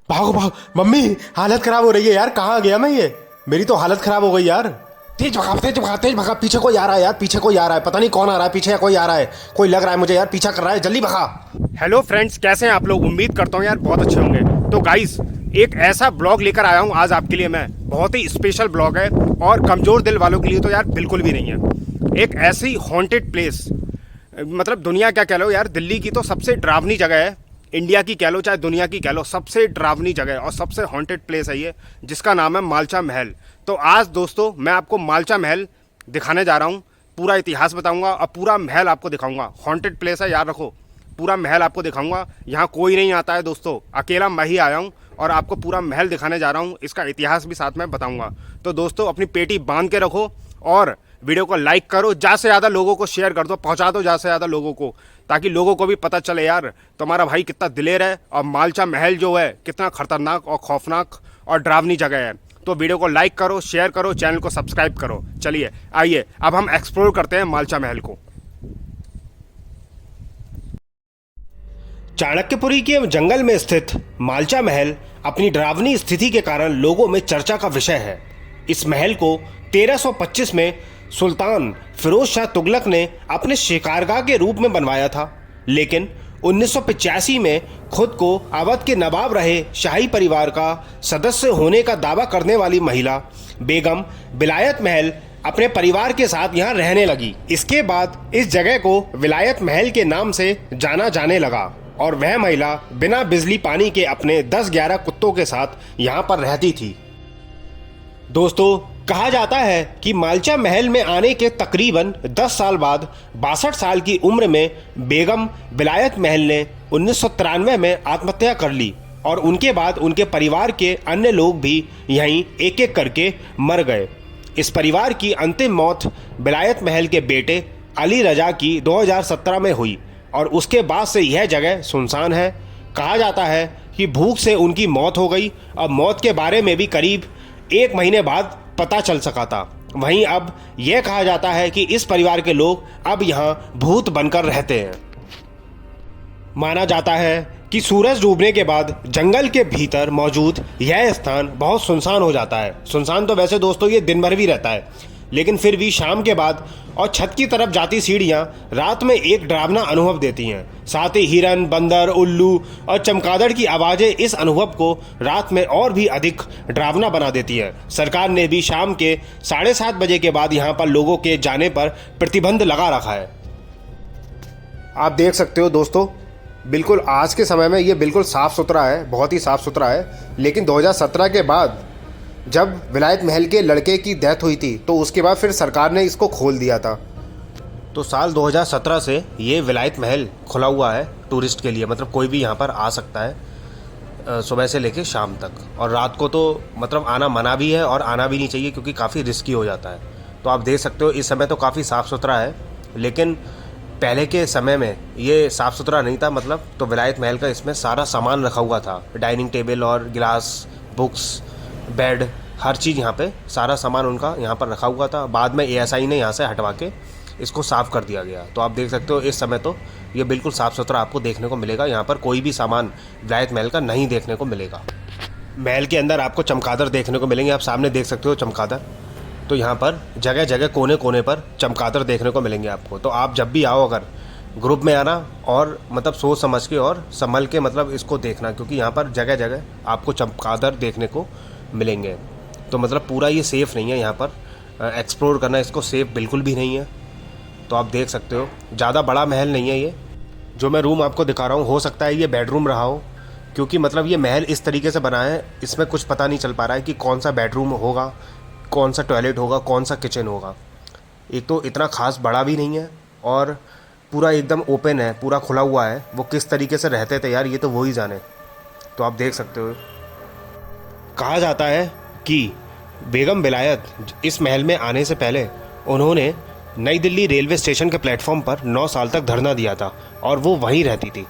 भागो भागो, मम्मी हालत खराब हो रही है यार। कहाँ गया मैं? ये मेरी तो हालत खराब हो गई यार। तेज भगा तेज भगा तेज भगा, पीछे कोई आ रहा है यार, पीछे कोई आ रहा है, पता नहीं कौन आ रहा है, पीछे कोई आ रहा है, कोई लग रहा है मुझे यार, पीछा कर रहा है, जल्दी भगा। हेलो फ्रेंड्स, कैसे हैं आप लोग? उम्मीद करता हूँ यार बहुत अच्छे होंगे। तो गाइस, एक ऐसा ब्लॉग लेकर आया हूँ आज आपके लिए मैं, बहुत ही स्पेशल ब्लॉग है और कमज़ोर दिल वालों के लिए तो यार बिल्कुल भी नहीं है। एक ऐसी हॉन्टेड प्लेस, मतलब दुनिया क्या कह लो यार, दिल्ली की तो सबसे डरावनी जगह है, इंडिया की कह लो चाहे दुनिया की कह लो, सबसे डरावनी जगह है और सबसे हॉन्टेड प्लेस है ये, जिसका नाम है मालचा महल। तो आज दोस्तों मैं आपको मालचा महल दिखाने जा रहा हूँ, पूरा इतिहास बताऊंगा और पूरा महल आपको दिखाऊंगा। हॉन्टेड प्लेस है, याद रखो, पूरा महल आपको दिखाऊंगा। यहाँ कोई नहीं आता है दोस्तों, अकेला मैं ही आया हूँ और आपको पूरा महल दिखाने जा रहा हूँ, इसका इतिहास भी साथ में बताऊंगा। तो दोस्तों अपनी पेटी बांध के रखो और वीडियो को लाइक करो, ज़्यादा से ज़्यादा लोगों को शेयर कर दो, पहुंचा दो ज़्यादा से ज़्यादा लोगों को, ताकि लोगों को भी पता चले यार तुम्हारा भाई कितना दिलेर है और मालचा महल जो है कितना खतरनाक और खौफनाक और डरावनी जगह है। तो वीडियो को लाइक करो, शेयर करो, चैनल को सब्सक्राइब करो। चलिए आइए अब हम एक्सप्लोर करते हैं मालचा महल को। चाणक्यपुरी के जंगल में स्थित मालचा महल अपनी डरावनी स्थिति के कारण लोगों में चर्चा का विषय है। इस महल को 1325 में सुल्तान फिरोज शाह तुगलक ने अपने शिकारगाह के रूप में बनवाया था, लेकिन 1985 में खुद को अवध के नवाब रहे शाही परिवार का सदस्य होने का दावा करने वाली महिला बेगम विलायत महल अपने परिवार के साथ यहाँ रहने लगी। इसके बाद इस जगह को विलायत महल के नाम से जाना जाने लगा और वह महिला बिना बिजली पानी के अपने 10-11 कुत्तों के साथ यहाँ पर रहती थी। दोस्तों कहा जाता है कि मालचा महल में आने के तकरीबन 10 साल बाद 62 साल की उम्र में बेगम विलायत महल ने 1993 में आत्महत्या कर ली और उनके बाद उनके परिवार के अन्य लोग भी यहीं एक एक करके मर गए। इस परिवार की अंतिम मौत विलायत महल के बेटे अली रजा की 2017 में हुई और उसके बाद से यह जगह सुनसान है। कहा जाता है कि भूख से उनकी मौत हो गई और मौत के बारे में भी करीब 1 महीने बाद पता चल सका था। वहीं अब यह कहा जाता है कि इस परिवार के लोग अब यहाँ भूत बनकर रहते हैं। माना जाता है कि सूरज डूबने के बाद जंगल के भीतर मौजूद यह स्थान बहुत सुनसान हो जाता है। सुनसान तो वैसे दोस्तों ये दिन भर भी रहता है, लेकिन फिर भी शाम के बाद और छत की तरफ जाती सीढ़ियाँ रात में एक डरावना अनुभव देती हैं। साथ ही हिरन, बंदर, उल्लू और चमगादड़ की आवाज़ें इस अनुभव को रात में और भी अधिक डरावना बना देती हैं। सरकार ने भी शाम के 7:30 बजे के बाद यहाँ पर लोगों के जाने पर प्रतिबंध लगा रखा है। आप देख सकते हो दोस्तों, बिल्कुल आज के समय में ये बिल्कुल साफ़ सुथरा है, बहुत ही साफ़ सुथरा है। लेकिन 2017 के बाद जब विलायत महल के लड़के की डेथ हुई थी तो उसके बाद फिर सरकार ने इसको खोल दिया था। तो साल 2017 से ये विलायत महल खुला हुआ है टूरिस्ट के लिए, मतलब कोई भी यहाँ पर आ सकता है सुबह से लेकर शाम तक, और रात को तो मतलब आना मना भी है और आना भी नहीं चाहिए क्योंकि काफ़ी रिस्की हो जाता है। तो आप देख सकते हो इस समय तो काफ़ी साफ़ सुथरा है, लेकिन पहले के समय में ये साफ़ सुथरा नहीं था। मतलब तो विलायत महल का इसमें सारा सामान रखा हुआ था, डाइनिंग टेबल और गिलास, बुक्स, बेड, हर चीज़ यहाँ पे सारा सामान उनका यहाँ पर रखा हुआ था। बाद में एएसआई ने यहाँ से हटवा के इसको साफ़ कर दिया गया। तो आप देख सकते हो इस समय तो ये बिल्कुल साफ़ सुथरा आपको देखने को मिलेगा। यहाँ पर कोई भी सामान विलायत महल का नहीं देखने को मिलेगा। महल के अंदर आपको चमगादड़ देखने को मिलेंगे, आप सामने देख सकते हो चमगादड़। तो यहाँ पर जगह जगह कोने कोने पर चमगादड़ देखने को मिलेंगे आपको। तो आप जब भी आओ अगर ग्रुप में आना और मतलब सोच समझ के और संभल के मतलब इसको देखना, क्योंकि यहाँ पर जगह जगह आपको चमगादड़ देखने को मिलेंगे। तो मतलब पूरा ये सेफ़ नहीं है, यहाँ पर एक्सप्लोर करना इसको सेफ़ बिल्कुल भी नहीं है। तो आप देख सकते हो ज़्यादा बड़ा महल नहीं है ये जो मैं रूम आपको दिखा रहा हूँ। हो सकता है ये बेडरूम रहा हो, क्योंकि मतलब ये महल इस तरीके से बना है, इसमें कुछ पता नहीं चल पा रहा है कि कौन सा बेडरूम होगा, कौन सा टॉयलेट होगा, कौन सा किचन होगा। एक तो इतना ख़ास बड़ा भी नहीं है और पूरा एकदम ओपन है, पूरा खुला हुआ है। वो किस तरीके से रहते थे यार, ये तो वो ही जाने। तो आप देख सकते हो। कहा जाता है कि बेगम विलायत इस महल में आने से पहले उन्होंने नई दिल्ली रेलवे स्टेशन के प्लेटफॉर्म पर 9 साल तक धरना दिया था और वो वहीं रहती थी।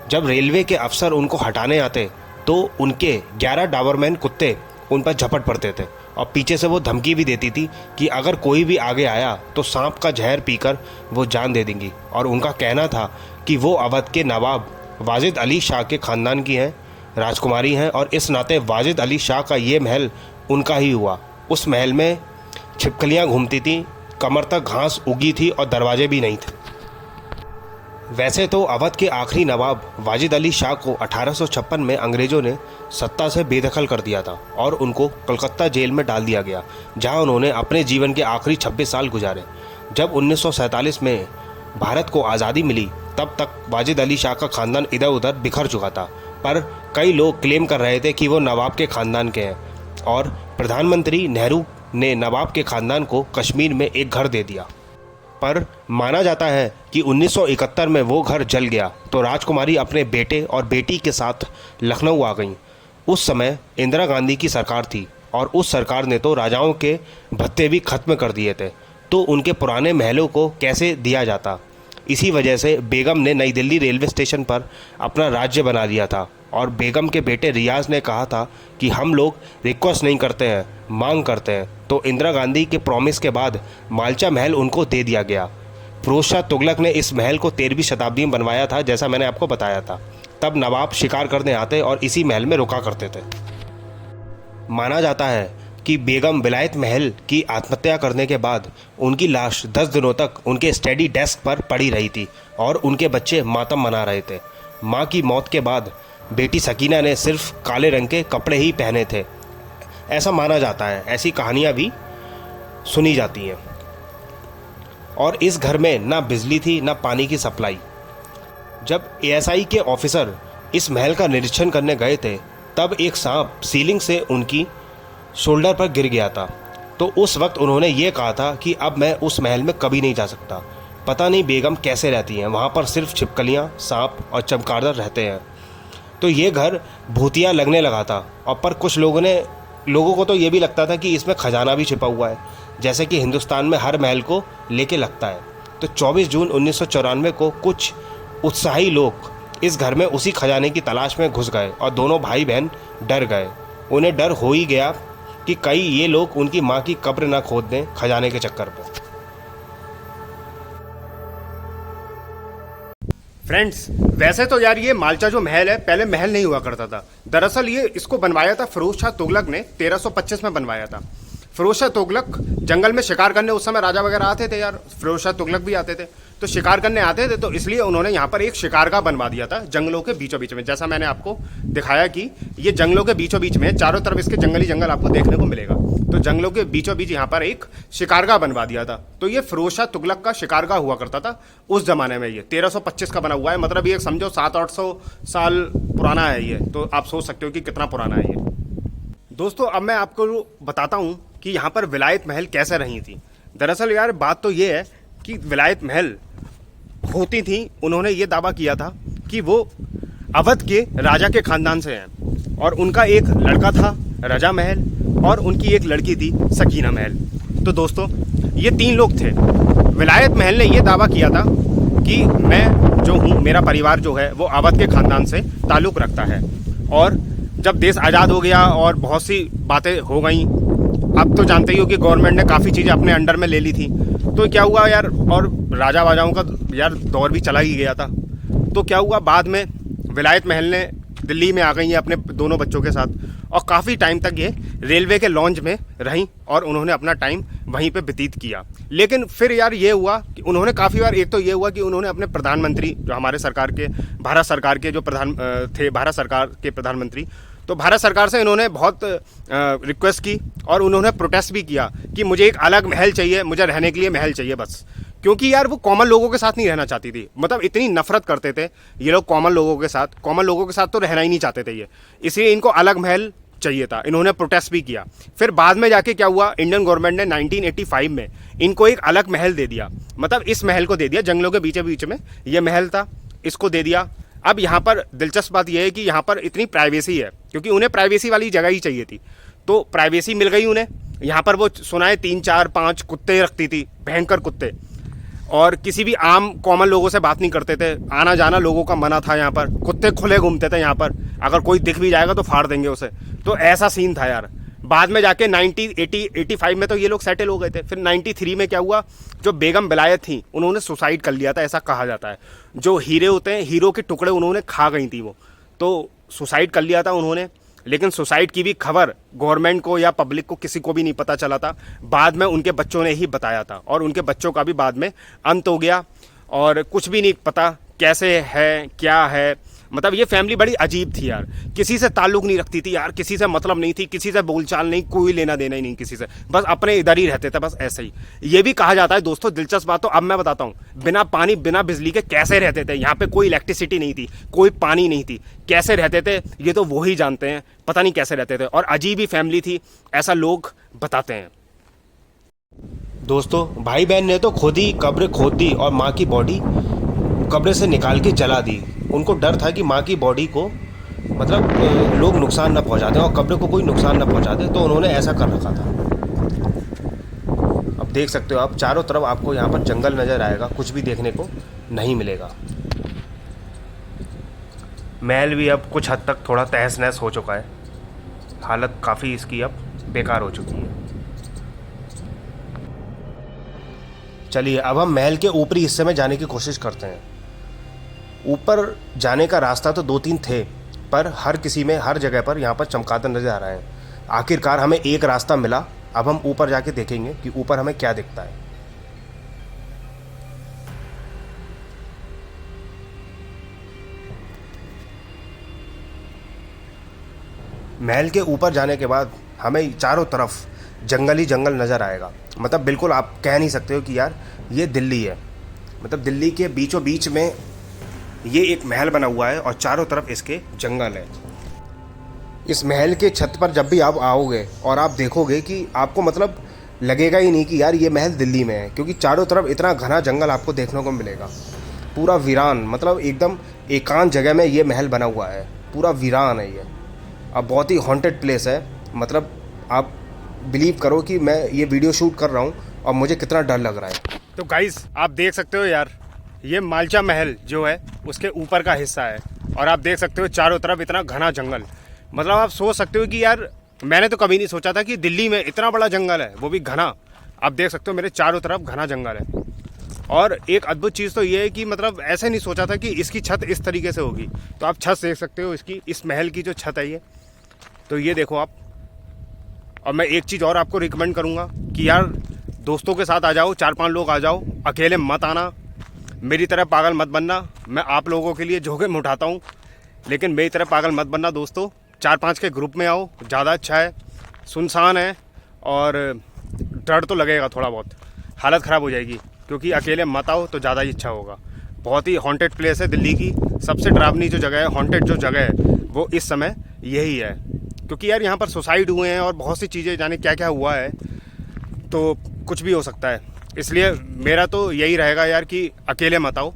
जब रेलवे के अफसर उनको हटाने आते तो उनके 11 डाबरमैन कुत्ते उन पर झपट पड़ते थे और पीछे से वो धमकी भी देती थी कि अगर कोई भी आगे आया तो सांप का जहर पीकर वो जान दे देंगी। और उनका कहना था कि वो अवध के नवाब वाजिद अली शाह के ख़ानदान की हैं राजकुमारी हैं और इस नाते वाजिद अली शाह का ये महल उनका ही हुआ। उस महल में छिपकलियाँ घूमती थीं, कमर तक घास उगी थी और दरवाजे भी नहीं थे। वैसे तो अवध के आखिरी नवाब वाजिद अली शाह को 1856 में अंग्रेज़ों ने सत्ता से बेदखल कर दिया था और उनको कलकत्ता जेल में डाल दिया गया, जहां उन्होंने अपने जीवन के आखिरी 26 साल गुजारे। जब 1947 में भारत को आज़ादी मिली तब तक वाजिद अली शाह का ख़ानदान इधर उधर बिखर चुका था, पर कई लोग क्लेम कर रहे थे कि वो नवाब के ख़ानदान के हैं और प्रधानमंत्री नेहरू ने नवाब के ख़ानदान को कश्मीर में एक घर दे दिया। पर माना जाता है कि 1971 में वो घर जल गया तो राजकुमारी अपने बेटे और बेटी के साथ लखनऊ आ गईं। उस समय इंदिरा गांधी की सरकार थी और उस सरकार ने तो राजाओं के भत्ते भी खत्म कर दिए थे, तो उनके पुराने महलों को कैसे दिया जाता। इसी वजह से बेगम ने नई दिल्ली रेलवे स्टेशन पर अपना राज्य बना लिया था और बेगम के बेटे रियाज ने कहा था कि हम लोग रिक्वेस्ट नहीं करते हैं, मांग करते हैं। तो इंदिरा गांधी के प्रॉमिस के बाद मालचा महल उनको दे दिया गया। फिरोज शाह तुगलक ने इस महल को 13वीं शताब्दी में बनवाया था, जैसा मैंने आपको बताया था। तब नवाब शिकार करने आते और इसी महल में रुका करते थे। माना जाता है कि बेगम विलायत महल की आत्महत्या करने के बाद उनकी लाश 10 दिनों तक उनके स्टडी डेस्क पर पड़ी रही थी और उनके बच्चे मातम मना रहे थे। माँ की मौत के बाद बेटी सकीना ने सिर्फ काले रंग के कपड़े ही पहने थे, ऐसा माना जाता है। ऐसी कहानियाँ भी सुनी जाती हैं। और इस घर में ना बिजली थी ना पानी की सप्लाई। जब एएसआई के ऑफिसर इस महल का निरीक्षण करने गए थे तब एक सांप सीलिंग से उनकी शोल्डर पर गिर गया था। तो उस वक्त उन्होंने ये कहा था कि अब मैं उस महल में कभी नहीं जा सकता। पता नहीं बेगम कैसे रहती हैं, वहाँ पर सिर्फ छिपकलियाँ, सांप और चमगादड़ रहते हैं। तो ये घर भूतिया लगने लगा था। और पर कुछ लोगों को तो ये भी लगता था कि इसमें खजाना भी छिपा हुआ है, जैसे कि हिंदुस्तान में हर महल को लेके लगता है। तो 24 जून 1994 को कुछ उत्साही लोग इस घर में उसी खजाने की तलाश में घुस गए और दोनों भाई बहन डर गए। उन्हें डर हो ही गया कि कहीं ये लोग उनकी माँ की कब्र ना खोद दें खजाने के चक्कर में। फ्रेंड्स, वैसे तो यार ये मालचा जो महल है पहले महल नहीं हुआ करता था। दरअसल ये इसको बनवाया था फिरोज शाह तुगलक ने 1325 में बनवाया था। फिरोज शाह तुगलक जंगल में शिकार करने, उस समय राजा वगैरह आते थे यार, फिरोज शाह तुगलक भी आते थे, तो शिकार करने आते थे, तो इसलिए उन्होंने यहाँ पर एक शिकारगाह बनवा दिया था जंगलों के बीचों बीच में। जैसा मैंने आपको दिखाया कि ये जंगलों के बीचों बीच में, चारों तरफ इसके जंगली जंगल आपको देखने को मिलेगा। तो जंगलों के बीचों बीच यहाँ पर एक शिकारगाह बनवा दिया था। तो ये फिरोज शाह तुगलक का शिकारगाह हुआ करता था उस जमाने में। ये 1325 का बना हुआ है, मतलब ये समझो 700-800 साल पुराना है ये। तो आप सोच सकते हो कि कितना पुराना है ये। दोस्तों, अब मैं आपको बताता हूँ कि यहाँ पर विलायत महल कैसे रही थी। दरअसल यार बात तो ये है कि विलायत महल होती थी, उन्होंने ये दावा किया था कि वो अवध के राजा के खानदान से हैं और उनका एक लड़का था रजा महल और उनकी एक लड़की थी सकीना महल। तो दोस्तों, ये 3 लोग थे। विलायत महल ने ये दावा किया था कि मैं जो हूँ, मेरा परिवार जो है वो अवध के खानदान से ताल्लुक़ रखता है। और जब देश आज़ाद हो गया और बहुत सी बातें हो गई, अब तो जानते ही हो कि गवर्नमेंट ने काफ़ी चीज़ें अपने अंडर में ले ली थी, तो क्या हुआ यार, और राजा वाजाओं का यार दौर भी चला ही गया था। तो क्या हुआ, बाद में विलायत महल ने दिल्ली में आ गई हैं अपने दोनों बच्चों के साथ और काफ़ी टाइम तक ये रेलवे के लॉन्च में रहीं और उन्होंने अपना टाइम वहीं पे व्यतीत किया। लेकिन फिर यार ये हुआ कि उन्होंने काफ़ी बार, एक तो ये हुआ कि उन्होंने अपने प्रधानमंत्री जो हमारे सरकार के, भारत सरकार के जो भारत सरकार के प्रधानमंत्री, तो भारत सरकार से इन्होंने बहुत रिक्वेस्ट की और उन्होंने प्रोटेस्ट भी किया कि मुझे एक अलग महल चाहिए, मुझे रहने के लिए महल चाहिए बस। क्योंकि यार वो कॉमन लोगों के साथ नहीं रहना चाहती थी, मतलब इतनी नफरत करते थे ये लोग कॉमन लोगों के साथ तो रहना ही नहीं चाहते थे ये, इसलिए इनको अलग महल चाहिए था। इन्होंने प्रोटेस्ट भी किया। फिर बाद में जाके क्या हुआ, इंडियन गवर्नमेंट ने 1985 में इनको एक अलग महल दे दिया, मतलब इस महल को दे दिया, जंगलों के बीच बीच में ये महल था, इसको दे दिया। अब यहाँ पर दिलचस्प बात यह है कि यहाँ पर इतनी प्राइवेसी है, क्योंकि उन्हें प्राइवेसी वाली जगह ही चाहिए थी, तो प्राइवेसी मिल गई उन्हें। यहाँ पर वो सुना है 3, 4, 5 कुत्ते रखती थी, भयंकर कुत्ते, और किसी भी आम कॉमन लोगों से बात नहीं करते थे, आना जाना लोगों का मना था। यहाँ पर कुत्ते खुले घूमते थे यहाँ पर, अगर कोई दिख भी जाएगा तो फाड़ देंगे उसे, तो ऐसा सीन था यार। बाद में जाके 1985 में तो ये लोग सेटल हो गए थे। फिर 93 में क्या हुआ, जो बेगम विलायत थी उन्होंने सुसाइड कर लिया था, ऐसा कहा जाता है। जो हीरे होते हैं, हीरो के टुकड़े उन्होंने खा गई थी वो, तो सुसाइड कर लिया था उन्होंने, लेकिन सुसाइड की भी खबर गवर्नमेंट को या पब्लिक को किसी को भी नहीं पता चला था। बाद में उनके बच्चों ने ही बताया था और उनके बच्चों का भी बाद में अंत हो गया और कुछ भी नहीं पता कैसे है क्या है। मतलब ये फैमिली बड़ी अजीब थी यार, किसी से ताल्लुक़ नहीं रखती थी यार, किसी से मतलब नहीं थी, किसी से बोलचाल नहीं, कोई लेना देना ही नहीं किसी से, बस अपने इधर ही रहते थे, बस ऐसे ही। ये भी कहा जाता है दोस्तों, दिलचस्प बात तो अब मैं बताता हूँ, बिना पानी बिना बिजली के कैसे रहते थे। यहाँ पे कोई इलेक्ट्रिसिटी नहीं थी, कोई पानी नहीं थी, कैसे रहते थे ये तो वो ही जानते हैं, पता नहीं कैसे रहते थे। और अजीब ही फैमिली थी, ऐसा लोग बताते हैं। दोस्तों भाई बहन ने तो खुद ही कब्र खोद दी और माँ की बॉडी कब्र से निकाल के जला दी। उनको डर था कि माँ की बॉडी को मतलब लोग नुकसान ना पहुँचा दें और कब्र को कोई नुकसान ना पहुँचा दे, तो उन्होंने ऐसा कर रखा था। अब देख सकते हो आप, चारों तरफ आपको यहाँ पर जंगल नज़र आएगा, कुछ भी देखने को नहीं मिलेगा। महल भी अब कुछ हद तक थोड़ा तहस नहस हो चुका है, हालत काफ़ी इसकी अब बेकार हो चुकी है। चलिए अब हम महल के ऊपरी हिस्से में जाने की कोशिश करते हैं। ऊपर जाने का रास्ता तो 2-3 थे, पर हर किसी में हर जगह पर यहाँ पर चमकादड़ नज़र आ रहे हैं। आखिरकार हमें एक रास्ता मिला। अब हम ऊपर जाके देखेंगे कि ऊपर हमें क्या दिखता है। महल के ऊपर जाने के बाद हमें चारों तरफ जंगल ही जंगल नज़र आएगा। मतलब बिल्कुल आप कह नहीं सकते हो कि यार ये दिल्ली है। मतलब दिल्ली के बीचों बीच में ये एक महल बना हुआ है और चारों तरफ इसके जंगल है। इस महल के छत पर जब भी आप आओगे और आप देखोगे कि आपको मतलब लगेगा ही नहीं कि यार ये महल दिल्ली में है, क्योंकि चारों तरफ इतना घना जंगल आपको देखने को मिलेगा। पूरा वीरान, मतलब एकदम एकांत जगह में ये महल बना हुआ है, पूरा वीरान है ये। अब बहुत ही हॉन्टेड प्लेस है। मतलब आप बिलीव करो कि मैं ये वीडियो शूट कर रहा हूँ और मुझे कितना डर लग रहा है। तो गाइस आप देख सकते हो यार, ये मालचा महल जो है उसके ऊपर का हिस्सा है और आप देख सकते हो चारों तरफ इतना घना जंगल। मतलब आप सोच सकते हो कि यार मैंने तो कभी नहीं सोचा था कि दिल्ली में इतना बड़ा जंगल है, वो भी घना। आप देख सकते हो मेरे चारों तरफ घना जंगल है। और एक अद्भुत चीज़ तो ये है कि मतलब ऐसे नहीं सोचा था कि इसकी छत इस तरीके से होगी। तो आप छत देख सकते हो इसकी, इस महल की जो छत है ये, तो ये देखो आप। और मैं एक चीज़ और आपको रिकमेंड करूँगा कि यार दोस्तों के साथ आ जाओ, 4-5 लोग आ जाओ, अकेले मत आना। मेरी तरह पागल मत बनना। मैं आप लोगों के लिए जोखिम उठाता हूँ, लेकिन मेरी तरह पागल मत बनना दोस्तों। 4-5 के ग्रुप में आओ, ज़्यादा अच्छा है। सुनसान है और डर तो लगेगा थोड़ा बहुत, हालत ख़राब हो जाएगी, क्योंकि अकेले मत आओ तो ज़्यादा ही अच्छा होगा। बहुत ही हॉन्टेड प्लेस है दिल्ली की। सबसे डरावनी जो जगह है, हॉन्टेड जो जगह है, वो इस समय यही है। क्योंकि यार यहाँ पर सुसाइड हुए हैं और बहुत सी चीज़ें जाने क्या क्या हुआ है, तो कुछ भी हो सकता है। इसलिए मेरा तो यही रहेगा यार कि अकेले मत आओ,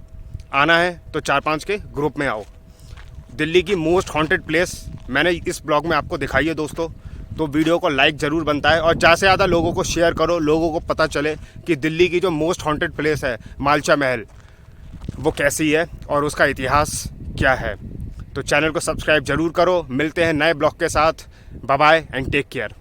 आना है तो 4-5 के ग्रुप में आओ। दिल्ली की मोस्ट हॉन्टेड प्लेस मैंने इस ब्लॉग में आपको दिखाई है दोस्तों। तो वीडियो को लाइक ज़रूर बनता है और ज़्यादा से ज़्यादा लोगों को शेयर करो, लोगों को पता चले कि दिल्ली की जो मोस्ट हॉन्टेड प्लेस है मालचा महल, वो कैसी है और उसका इतिहास क्या है। तो चैनल को सब्सक्राइब ज़रूर करो। मिलते हैं नए ब्लॉग के साथ। Bye bye and take care.